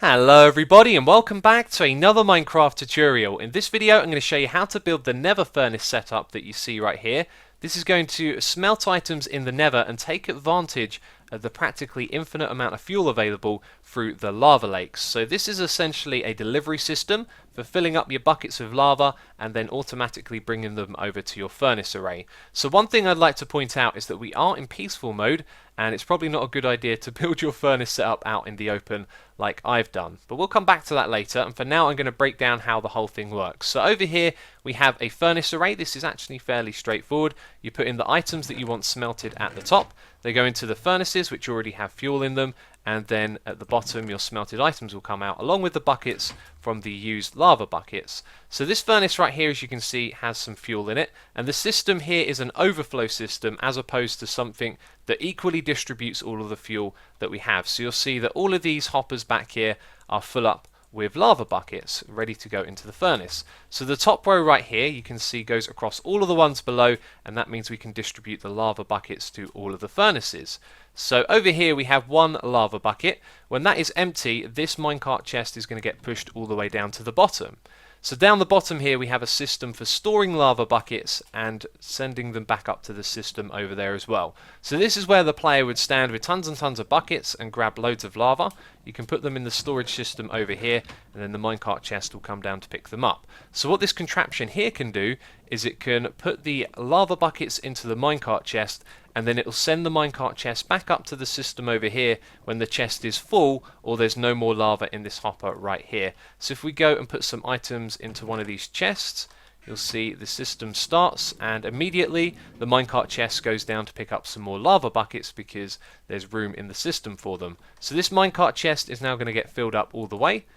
Hello everybody and welcome back to another Minecraft tutorial. In this video I'm going to show you how to build the Nether furnace setup that you see right here. This is going to smelt items in the Nether and take advantage of the practically infinite amount of fuel available through the lava lakes. So this is essentially a delivery system for filling up your buckets with lava and then automatically bringing them over to your furnace array. So one thing I'd like to point out is that we are in peaceful mode and it's probably not a good idea to build your furnace setup out in the open like I've done. But we'll come back to that later, and for now I'm going to break down how the whole thing works. So over here we have a furnace array. This is actually fairly straightforward. You put in the items that you want smelted at the top. They go into the furnaces which already have fuel in them, and then at the bottom your smelted items will come out along with the buckets from the used lava buckets. So this furnace right here, as you can see, has some fuel in it, and the system here is an overflow system as opposed to something that equally distributes all of the fuel that we have. So you'll see that all of these hoppers back here are full up with lava buckets ready to go into the furnace. So the top row right here you can see goes across all of the ones below, and that means we can distribute the lava buckets to all of the furnaces. So over here we have one lava bucket. When that is empty, this minecart chest is going to get pushed all the way down to the bottom. So down the bottom here we have a system for storing lava buckets and sending them back up to the system over there as well. So this is where the player would stand with tons and tons of buckets and grab loads of lava. You can put them in the storage system over here, and then the minecart chest will come down to pick them up. So what this contraption here can do is it can put the lava buckets into the minecart chest, and then it will send the minecart chest back up to the system over here when the chest is full or there's no more lava in this hopper right here. So if we go and put some items into one of these chests, you'll see the system starts and immediately the minecart chest goes down to pick up some more lava buckets because there's room in the system for them. So this minecart chest is now going to get filled up all the way,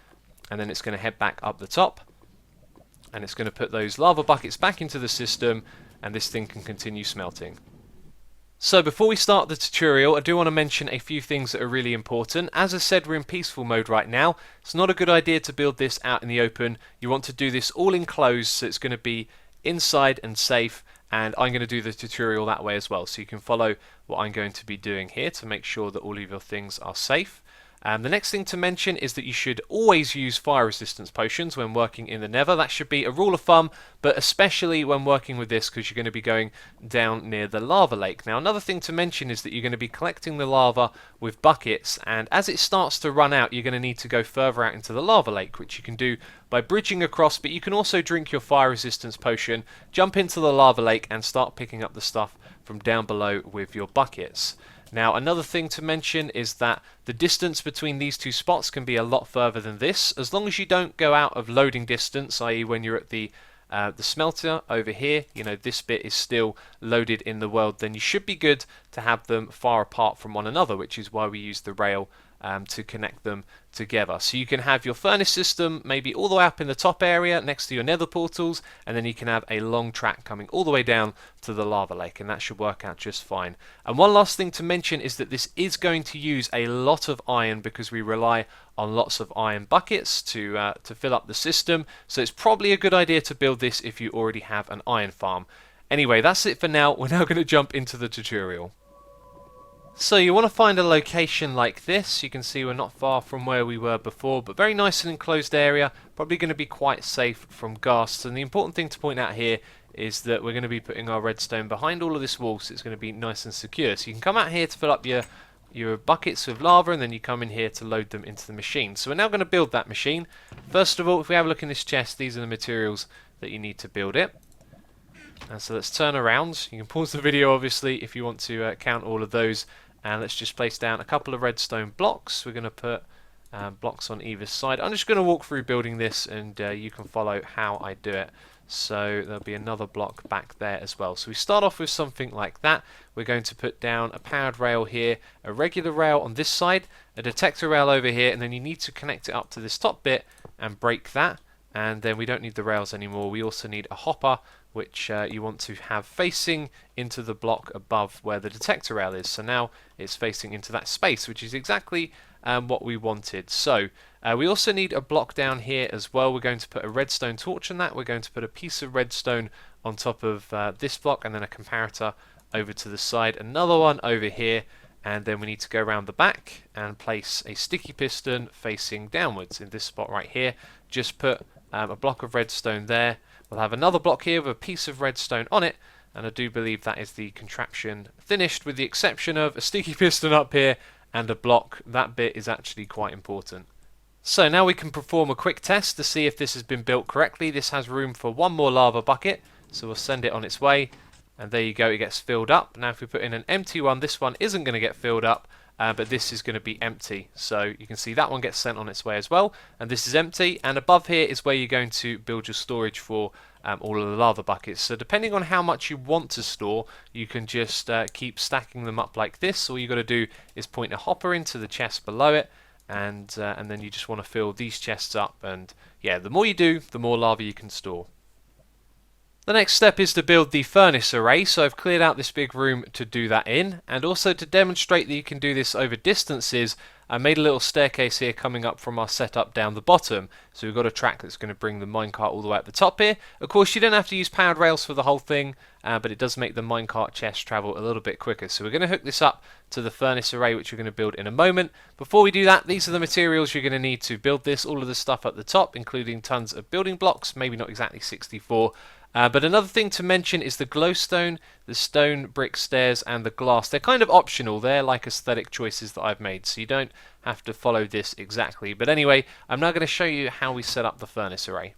and then it's going to head back up the top, and it's going to put those lava buckets back into the system, and this thing can continue smelting. So before we start the tutorial, I do want to mention a few things that are really important. As I said, we're in peaceful mode right now. It's not a good idea to build this out in the open. You want to do this all enclosed, so it's going to be inside and safe, and I'm going to do the tutorial that way as well, so you can follow what I'm going to be doing here to make sure that all of your things are safe. The next thing to mention is that you should always use fire resistance potions when working in the Nether. That should be a rule of thumb, but especially when working with this because you're going to be going down near the lava lake. Now another thing to mention is that you're going to be collecting the lava with buckets, and as it starts to run out you're going to need to go further out into the lava lake, which you can do by bridging across, but you can also drink your fire resistance potion, jump into the lava lake and start picking up the stuff from down below with your buckets. Now another thing to mention is that the distance between these two spots can be a lot further than this. As long as you don't go out of loading distance, i.e. when you're at the smelter over here, you know, this bit is still loaded in the world, then you should be good to have them far apart from one another, which is why we use the rail to connect them together. So you can have your furnace system maybe all the way up in the top area next to your nether portals, and then you can have a long track coming all the way down to the lava lake, and that should work out just fine. And one last thing to mention is that this is going to use a lot of iron because we rely on lots of iron buckets to fill up the system, so it's probably a good idea to build this if you already have an iron farm. Anyway, that's it for now. We're now going to jump into the tutorial. So you want to find a location like this. You can see we're not far from where we were before, but very nice and enclosed area, probably going to be quite safe from ghasts. And the important thing to point out here is that we're going to be putting our redstone behind all of this wall, so it's going to be nice and secure. So you can come out here to fill up your buckets with lava, and then you come in here to load them into the machine. So we're now going to build that machine. First of all, if we have a look in this chest, these are the materials that you need to build it. And so let's turn around. You can pause the video obviously if you want to count all of those. And let's just place down a couple of redstone blocks. We're going to put blocks on either side. I'm just going to walk through building this, and you can follow how I do it. So there'll be another block back there as well. So we start off with something like that. We're going to put down a powered rail here, a regular rail on this side, a detector rail over here, and then you need to connect it up to this top bit and break that. And then we don't need the rails anymore. We also need a hopper, which you want to have facing into the block above where the detector rail is. So now it's facing into that space, which is exactly what we wanted. So we also need a block down here as well. We're going to put a redstone torch on that. We're going to put a piece of redstone on top of this block, and then a comparator over to the side, another one over here, and then we need to go around the back and place a sticky piston facing downwards in this spot right here. Just put a block of redstone there. We'll have another block here with a piece of redstone on it, and I do believe that is the contraption finished, with the exception of a sticky piston up here and a block. That bit is actually quite important. So now we can perform a quick test to see if this has been built correctly. This has room for one more lava bucket, so we'll send it on its way. And there you go, it gets filled up. Now if we put in an empty one, this one isn't going to get filled up, but this is going to be empty. So you can see that one gets sent on its way as well, and this is empty. And above here is where you're going to build your storage for all of the lava buckets. So depending on how much you want to store, you can just keep stacking them up like this. All you got to do is point a hopper into the chest below it, and then you just want to fill these chests up. And yeah, the more you do, the more lava you can store. The next step is to build the furnace array, so I've cleared out this big room to do that in, and also to demonstrate that you can do this over distances, I made a little staircase here coming up from our setup down the bottom. So we've got a track that's going to bring the minecart all the way at the top here. Of course you don't have to use powered rails for the whole thing, but it does make the minecart chest travel a little bit quicker. So we're going to hook this up to the furnace array, which we're going to build in a moment. Before we do that, these are the materials you're going to need to build this. All of the stuff at the top, including tons of building blocks, maybe not exactly 64. But another thing to mention is the glowstone, the stone brick stairs, and the glass. They're kind of optional. They're like aesthetic choices that I've made, so you don't have to follow this exactly. But anyway, I'm now going to show you how we set up the furnace array.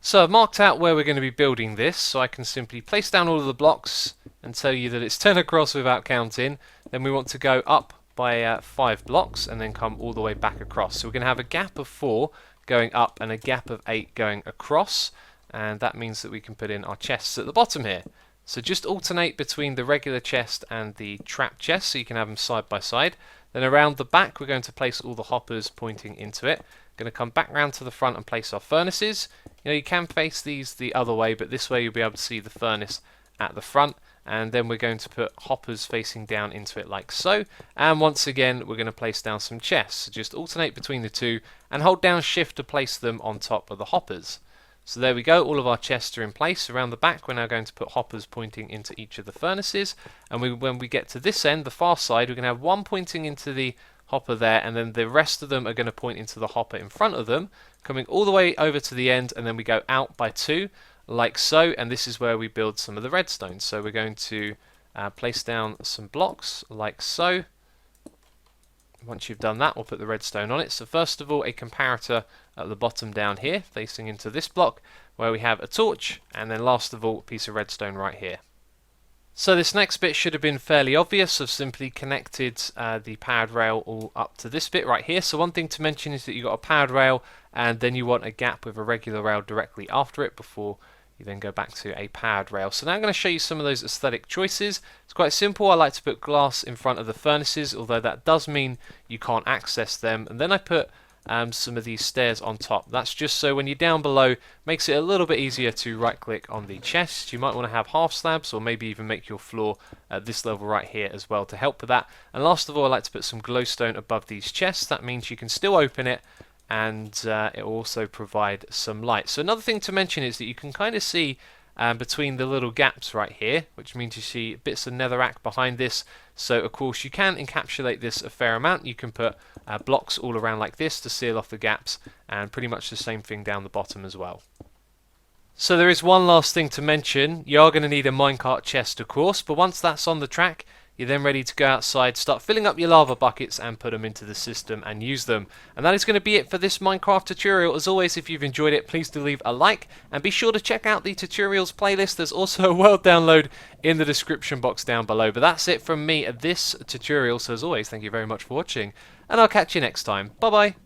So I've marked out where we're going to be building this, so I can simply place down all of the blocks and tell you that it's 10 across without counting. Then we want to go up by 5 blocks and then come all the way back across. So we're going to have a gap of 4 going up and a gap of 8 going across. And that means that we can put in our chests at the bottom here. So just alternate between the regular chest and the trap chest, so you can have them side by side. Then around the back we're going to place all the hoppers pointing into it. Going to come back round to the front and place our furnaces. You know, you can face these the other way, but this way you'll be able to see the furnace at the front. And then we're going to put hoppers facing down into it like so. And once again we're going to place down some chests. So just alternate between the two and hold down shift to place them on top of the hoppers. So there we go, all of our chests are in place. Around the back we're now going to put hoppers pointing into each of the furnaces, and when we get to this end, the far side, we're going to have one pointing into the hopper there, and then the rest of them are going to point into the hopper in front of them, coming all the way over to the end, and then we go out by 2 like so, and this is where we build some of the redstone. So we're going to place down some blocks like so. Once you've done that, we'll put the redstone on it. So first of all, a comparator at the bottom down here, facing into this block, where we have a torch, and then last of all, a piece of redstone right here. So this next bit should have been fairly obvious. I've simply connected the powered rail all up to this bit right here. So one thing to mention is that you've got a powered rail, and then you want a gap with a regular rail directly after it before you then go back to a powered rail. So now I'm going to show you some of those aesthetic choices. It's quite simple. I like to put glass in front of the furnaces, although that does mean you can't access them. And then I put some of these stairs on top. That's just so when you're down below, makes it a little bit easier to right click on the chest. You might want to have half slabs, or maybe even make your floor at this level right here as well to help with that. And last of all, I like to put some glowstone above these chests. That means you can still open it, and it will also provide some light. So another thing to mention is that you can kind of see between the little gaps right here, which means you see bits of netherrack behind this. So of course you can encapsulate this a fair amount. You can put blocks all around like this to seal off the gaps, and pretty much the same thing down the bottom as well. So there is one last thing to mention. You are going to need a minecart chest, of course, but once that's on the track, you're then ready to go outside, start filling up your lava buckets and put them into the system and use them. And that is going to be it for this Minecraft tutorial. As always, if you've enjoyed it, please do leave a like, and be sure to check out the tutorials playlist. There's also a world download in the description box down below. But that's it from me at this tutorial. So as always, thank you very much for watching, and I'll catch you next time. Bye bye.